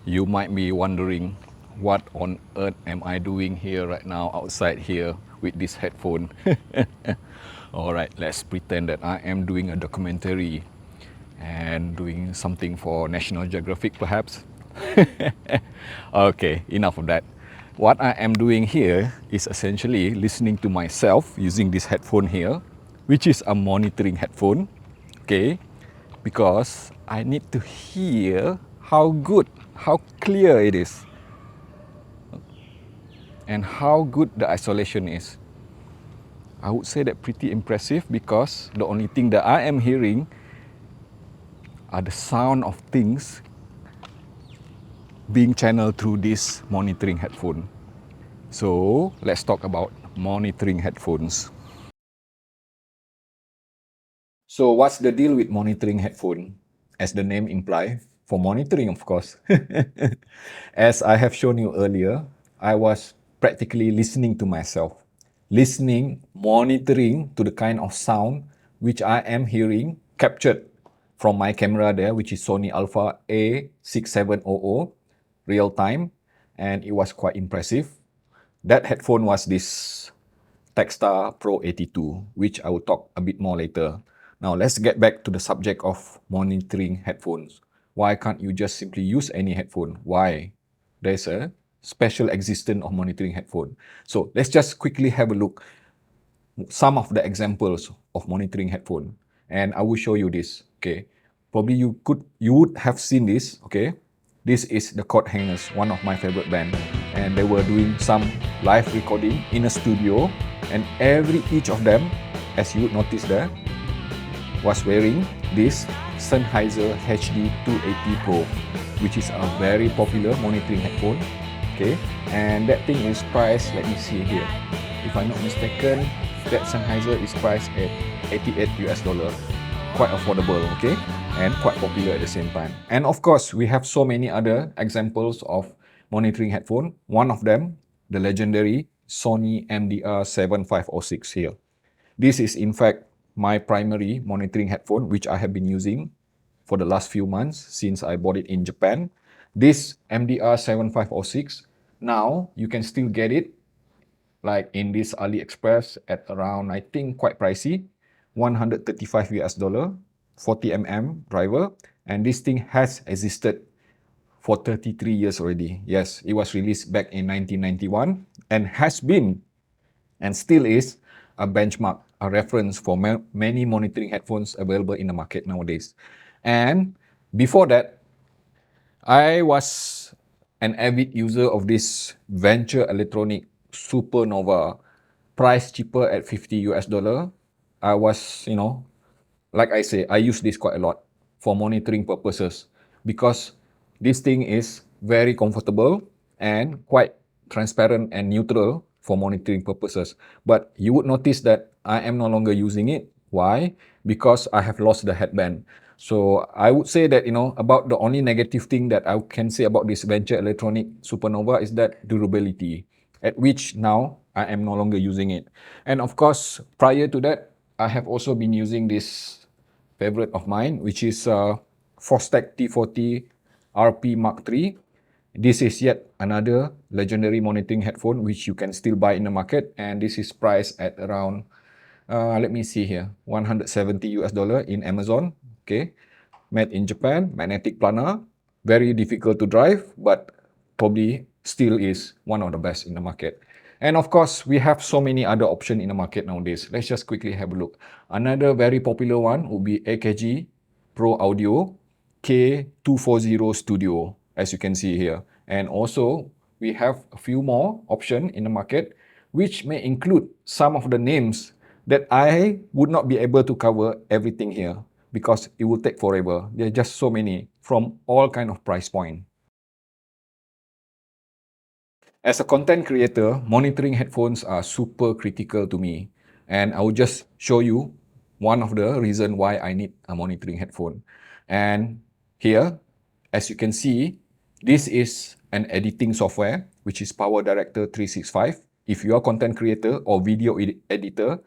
You might be wondering, what on earth am I doing here right now outside here with this headphone? Alright, let's pretend that I am doing a documentary and doing something for National Geographic perhaps. Okay, enough of that. What I am doing here is essentially listening to myself using this headphone here, which is a monitoring headphone, okay? Because I need to hear how good, how clear it is, and how good the isolation is. I would say that pretty impressive because the only thing that I am hearing are the sound of things being channeled through this monitoring headphone. So let's talk about monitoring headphones. So what's the deal with monitoring headphone? As the name implies, for monitoring of course. As I have shown you earlier, I was practically listening to myself. Listening, monitoring to the kind of sound which I am hearing captured from my camera there, which is Sony Alpha A6700 real time, and it was quite impressive. That headphone was this TAKSTAR Pro 82, which I will talk a bit more later. Now let's get back to the subject of monitoring headphones. Why can't you just simply use any headphone? Why? There's a special existence of monitoring headphone. So let's just quickly have a look some of the examples of monitoring headphone, and I will show you this. Okay, probably you would have seen this. Okay, this is the Coat Hangers, one of my favorite band, and they were doing some live recording in a studio, and each of them, as you would notice there, was wearing this Sennheiser HD 280 Pro, which is a very popular monitoring headphone. Okay, and that thing is priced, let me see here, if I'm not mistaken, that Sennheiser is priced at 88 US dollar. Quite affordable, okay, and quite popular at the same time. And of course, we have so many other examples of monitoring headphone. One of them, the legendary Sony MDR7506 here. This is in fact my primary monitoring headphone, which I have been using for the last few months since I bought it in Japan. This MDR7506, now you can still get it like in this AliExpress at around, I think quite pricey, 135 US dollar, 40 mm driver, and this thing has existed for 33 years already. Yes, it was released back in 1991 and has been and still is a benchmark, a reference for many monitoring headphones available in the market nowadays. And before that, I was an avid user of this Venture Electronic Supernova, priced cheaper at 50 US dollar. I was, like I say, I use this quite a lot for monitoring purposes because this thing is very comfortable and quite transparent and neutral for monitoring purposes. But you would notice that I am no longer using it. Why? Because I have lost the headband. So I would say that, about the only negative thing that I can say about this Venture Electronic Supernova is that durability, at which now I am no longer using it. And of course, prior to that, I have also been using this favorite of mine, which is Fostech T40 RP Mark III. This is yet another legendary monitoring headphone which you can still buy in the market, and this is priced at around, let me see here, 170 US dollar in Amazon. Okay, made in Japan, magnetic planar, very difficult to drive, but probably still is one of the best in the market. And of course, we have so many other options in the market nowadays. Let's just quickly have a look. Another very popular one would be AKG Pro Audio K240 Studio, as you can see here. And also, we have a few more options in the market, which may include some of the names that I would not be able to cover everything here because it will take forever. There are just so many from all kind of price point. As a content creator, monitoring headphones are super critical to me. And I will just show you one of the reasons why I need a monitoring headphone. And here, as you can see, this is an editing software, which is Power Director 365. If you are a content creator or video editor,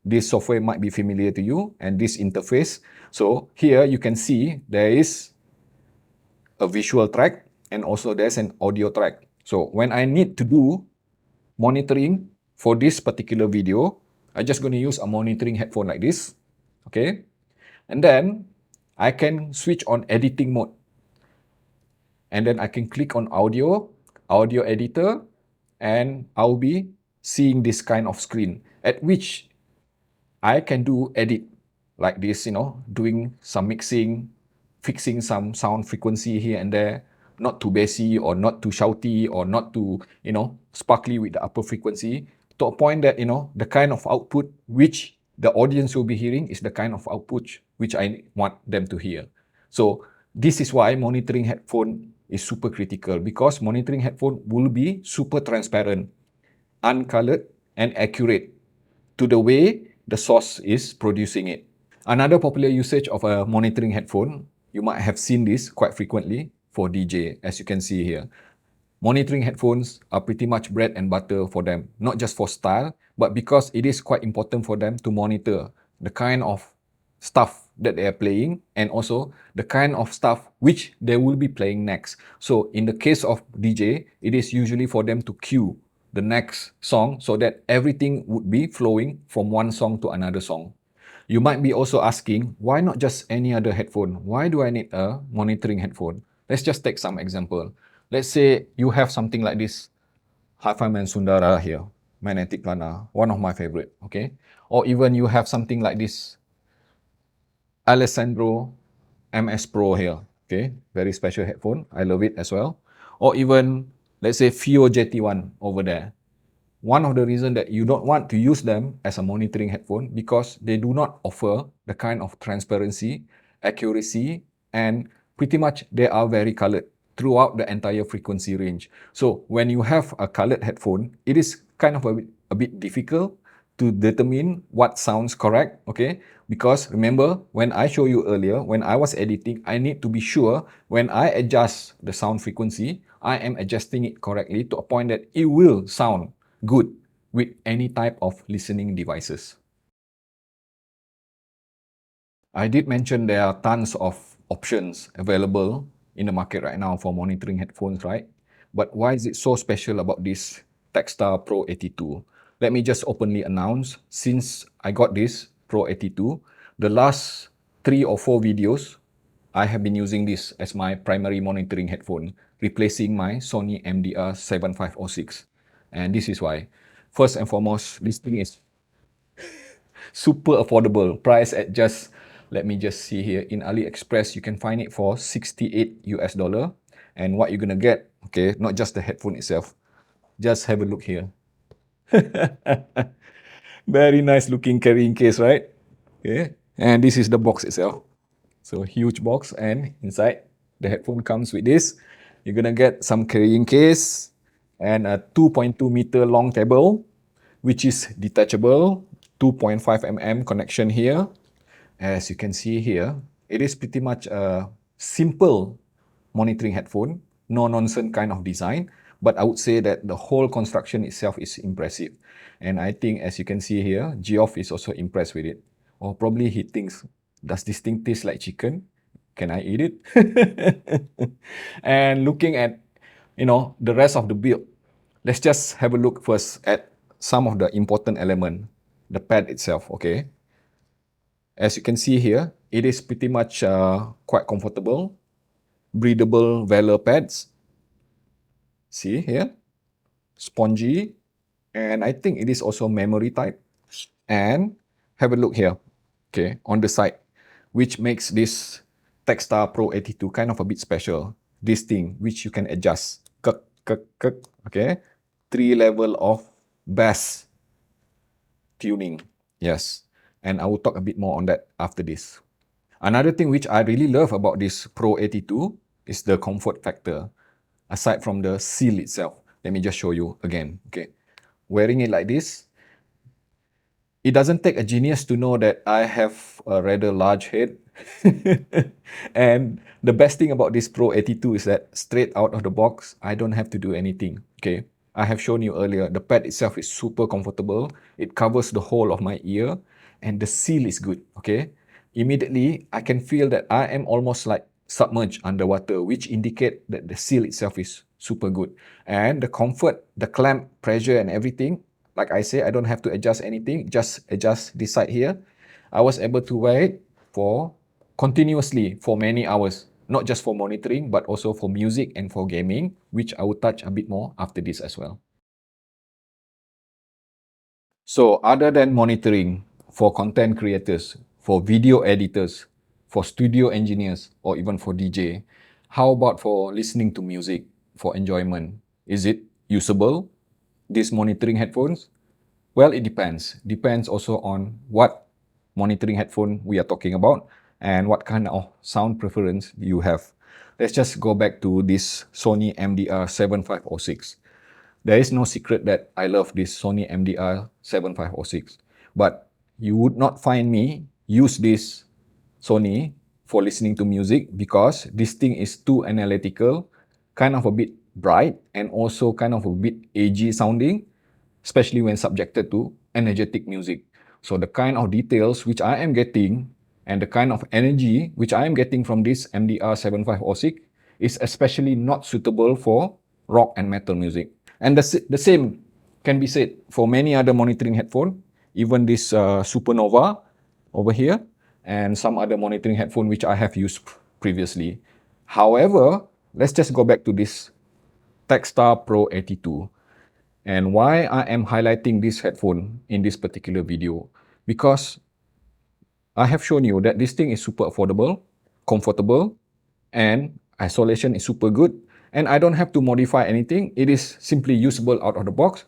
this software might be familiar to you, and this interface. So here you can see there is a visual track, and also there's an audio track. So when I need to do monitoring for this particular video, I'm just going to use a monitoring headphone like this, okay? And then I can switch on editing mode. And then I can click on audio editor, and I'll be seeing this kind of screen at which I can do edit like this, doing some mixing, fixing some sound frequency here and there, not too bassy or not too shouty or not too, sparkly with the upper frequency, to a point that, the kind of output which the audience will be hearing is the kind of output which I want them to hear. So this is why monitoring headphone is super critical, because monitoring headphone will be super transparent, uncolored, and accurate to the way the source is producing it. Another popular usage of a monitoring headphone, you might have seen this quite frequently for DJ, as you can see here. Monitoring headphones are pretty much bread and butter for them, not just for style, but because it is quite important for them to monitor the kind of stuff that they are playing and also the kind of stuff which they will be playing next. So in the case of DJ, it is usually for them to cue the next song so that everything would be flowing from one song to another song. You might be also asking, why not just any other headphone? Why do I need a monitoring headphone? Let's just take some example. Let's say you have something like this Hi-Fi Man Sundara here, magnetic planar, one of my favorite, okay? Or even you have something like this Alessandro MS Pro here, okay? Very special headphone, I love it as well. Or even, let's say Fio JT1 over there. One of the reasons that you don't want to use them as a monitoring headphone because they do not offer the kind of transparency, accuracy, and pretty much they are very colored throughout the entire frequency range. So when you have a colored headphone, it is kind of a bit difficult to determine what sounds correct, okay? Because remember, when I showed you earlier, when I was editing, I need to be sure when I adjust the sound frequency, I am adjusting it correctly to a point that it will sound good with any type of listening devices. I did mention there are tons of options available in the market right now for monitoring headphones, right? But why is it so special about this TAKSTAR Pro 82? Let me just openly announce, since I got this Pro 82, the last 3 or 4 videos, I have been using this as my primary monitoring headphone, replacing my Sony MDR 7506. And this is why. First and foremost, this thing is super affordable, priced at just, let me just see here, in AliExpress, you can find it for 68 US dollar. And what you're gonna get, okay, not just the headphone itself, just have a look here. Very nice looking carrying case, right? Okay, and this is the box itself. So huge box, and inside the headphone comes with this. You're gonna get some carrying case and a 2.2 meter long cable, which is detachable, 2.5 mm connection here. As you can see here, it is pretty much a simple monitoring headphone, no nonsense kind of design, but I would say that the whole construction itself is impressive. And I think, as you can see here, Geoff is also impressed with it. Or probably he thinks, does this thing taste like chicken? Can I eat it? And looking at, the rest of the build, let's just have a look first at some of the important element, the pad itself, okay? As you can see here, it is pretty much quite comfortable, breathable velour pads. See here, spongy, and I think it is also memory type. And have a look here, okay, on the side, which makes this TAKSTAR Pro 82 kind of a bit special. This thing, which you can adjust, okay, 3 level of bass tuning, yes. And I will talk a bit more on that after this. Another thing which I really love about this Pro 82 is the comfort factor. Aside from the seal itself, let me just show you again, okay. Wearing it like this, it doesn't take a genius to know that I have a rather large head. And the best thing about this Pro 82 is that straight out of the box, I don't have to do anything, okay. I have shown you earlier, the pad itself is super comfortable. It covers the whole of my ear, and the seal is good, okay. Immediately, I can feel that I am almost like submerged underwater, which indicate that the seal itself is super good. And the comfort, the clamp pressure and everything, like I say, I don't have to adjust anything, just adjust this side here. I was able to wear it for continuously for many hours, not just for monitoring, but also for music and for gaming, which I will touch a bit more after this as well. So other than monitoring, for content creators, for video editors, for studio engineers, or even for DJ, how about for listening to music for enjoyment? Is it usable, these monitoring headphones? Well, it depends. Depends also on what monitoring headphone we are talking about and what kind of sound preference you have. Let's just go back to this Sony MDR 7506. There is no secret that I love this Sony MDR 7506, but you would not find me use this Sony for listening to music because this thing is too analytical, kind of a bit bright, and also kind of a bit edgy sounding, especially when subjected to energetic music. So the kind of details which I am getting and the kind of energy which I am getting from this MDR 7506 is especially not suitable for rock and metal music. And the same can be said for many other monitoring headphone, even this Supernova over here, and some other monitoring headphone which I have used previously. However, let's just go back to this TAKSTAR Pro 82. And why I am highlighting this headphone in this particular video? Because I have shown you that this thing is super affordable, comfortable, and isolation is super good. And I don't have to modify anything. It is simply usable out of the box.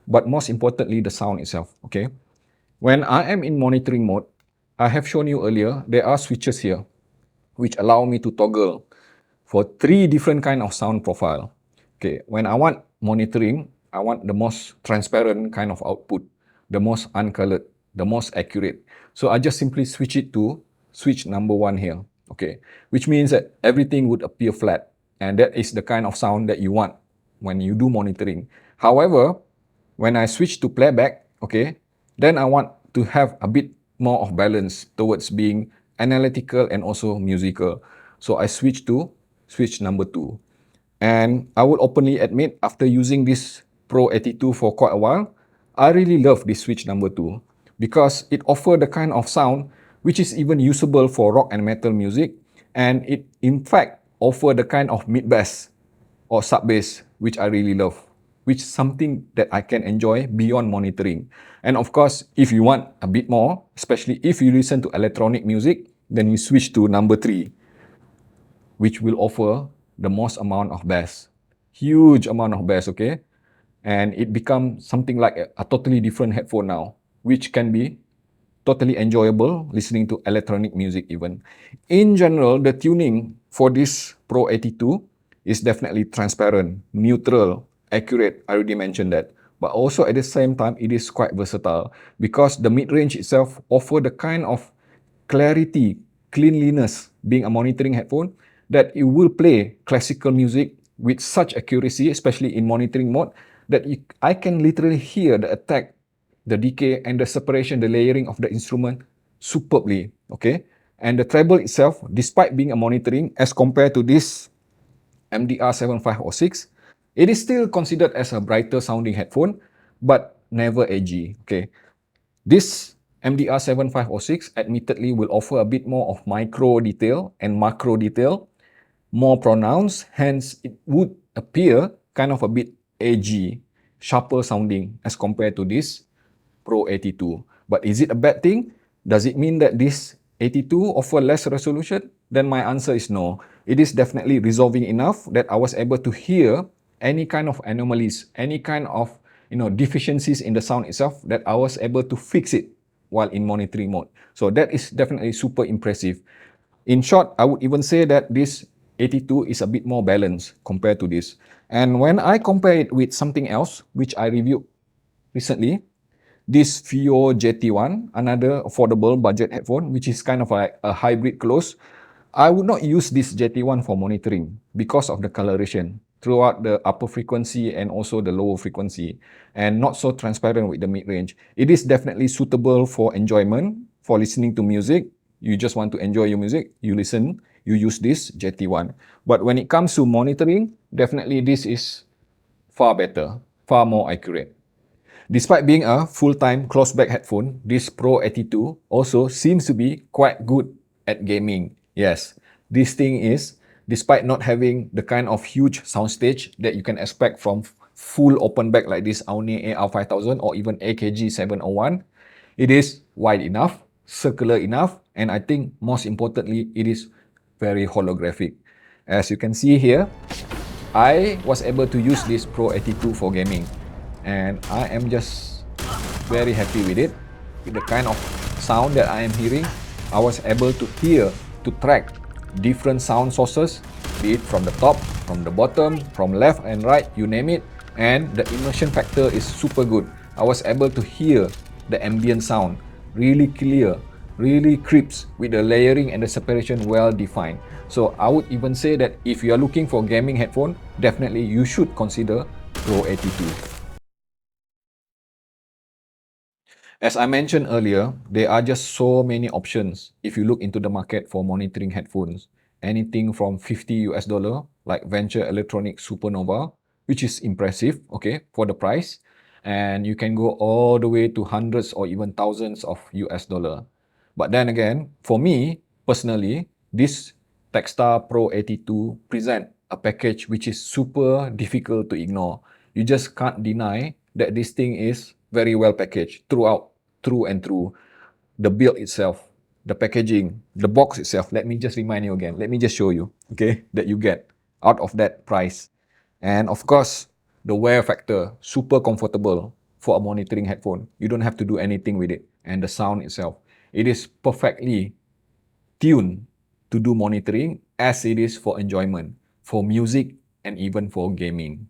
But most importantly, the sound itself, okay? When I am in monitoring mode, I have shown you earlier, there are switches here, which allow me to toggle for 3 different kind of sound profile. Okay, when I want monitoring, I want the most transparent kind of output, the most uncolored, the most accurate. So I just simply switch it to switch number 1 here, okay, which means that everything would appear flat, and that is the kind of sound that you want when you do monitoring. However, when I switch to playback, okay, then I want to have a bit more of balance towards being analytical and also musical. So I switch to switch number 2. And I will openly admit, after using this Pro 82 for quite a while, I really love this switch number 2 because it offers the kind of sound which is even usable for rock and metal music, and it in fact offers the kind of mid bass or sub bass which I really love, which is something that I can enjoy beyond monitoring. And of course, if you want a bit more, especially if you listen to electronic music, then you switch to number 3, which will offer the most amount of bass. Huge amount of bass, okay? And it becomes something like a totally different headphone now, which can be totally enjoyable listening to electronic music even. In general, the tuning for this Pro 82 is definitely transparent, neutral, accurate. I already mentioned that. But also at the same time, it is quite versatile because the mid-range itself offers the kind of clarity, cleanliness, being a monitoring headphone, that it will play classical music with such accuracy, especially in monitoring mode, that I can literally hear the attack, the decay, and the separation, the layering of the instrument superbly, okay? And the treble itself, despite being a monitoring, as compared to this MDR 7506, it is still considered as a brighter sounding headphone, but never edgy, okay? This MDR 7506 admittedly will offer a bit more of micro detail and macro detail, more pronounced, hence it would appear kind of a bit edgy, sharper sounding as compared to this Pro 82. But is it a bad thing? Does it mean that this 82 offer less resolution? Then my answer is no. It is definitely resolving enough that I was able to hear any kind of anomalies, any kind of deficiencies in the sound itself, that I was able to fix it while in monitoring mode. So that is definitely super impressive. In short, I would even say that this 82 is a bit more balanced compared to this. And when I compare it with something else, which I reviewed recently, this Fio JT1, another affordable budget headphone, which is kind of like a hybrid close, I would not use this JT1 for monitoring because of the coloration throughout the upper frequency and also the lower frequency, and not so transparent with the mid-range. It is definitely suitable for enjoyment, for listening to music. You just want to enjoy your music, you listen you use this JT1. But when it comes to monitoring, definitely this is far better, far more accurate. Despite being a full-time close-back headphone, this Pro 82 also seems to be quite good at gaming. Yes, this thing is, despite not having the kind of huge soundstage that you can expect from full open back like this Sony AR5000 or even AKG 701, it is wide enough, circular enough, and I think most importantly, it is very holographic. As you can see here, I was able to use this Pro 82 for gaming, and I am just very happy with it. With the kind of sound that I am hearing, I was able to hear, to track different sound sources, be it from the top, from the bottom, from left and right, you name it, and the immersion factor is super good. I was able to hear the ambient sound really clear, really crisp, with the layering and the separation well defined. So I would even say that if you are looking for gaming headphone, definitely you should consider Pro 82. As I mentioned earlier, there are just so many options if you look into the market for monitoring headphones. Anything from $50 like Venture Electronic Supernova, which is impressive, okay, for the price. And you can go all the way to hundreds or even thousands of US dollar. But then again, for me, personally, this TAKSTAR Pro 82 present a package which is super difficult to ignore. You just can't deny that this thing is very well packaged throughout, through and through. The build itself, the packaging, the box itself. Let me just remind you again. Let me just show you, okay, that you get out of that price. And of course, the wear factor, super comfortable for a monitoring headphone. You don't have to do anything with it. And the sound itself, it is perfectly tuned to do monitoring as it is for enjoyment, for music, and even for gaming.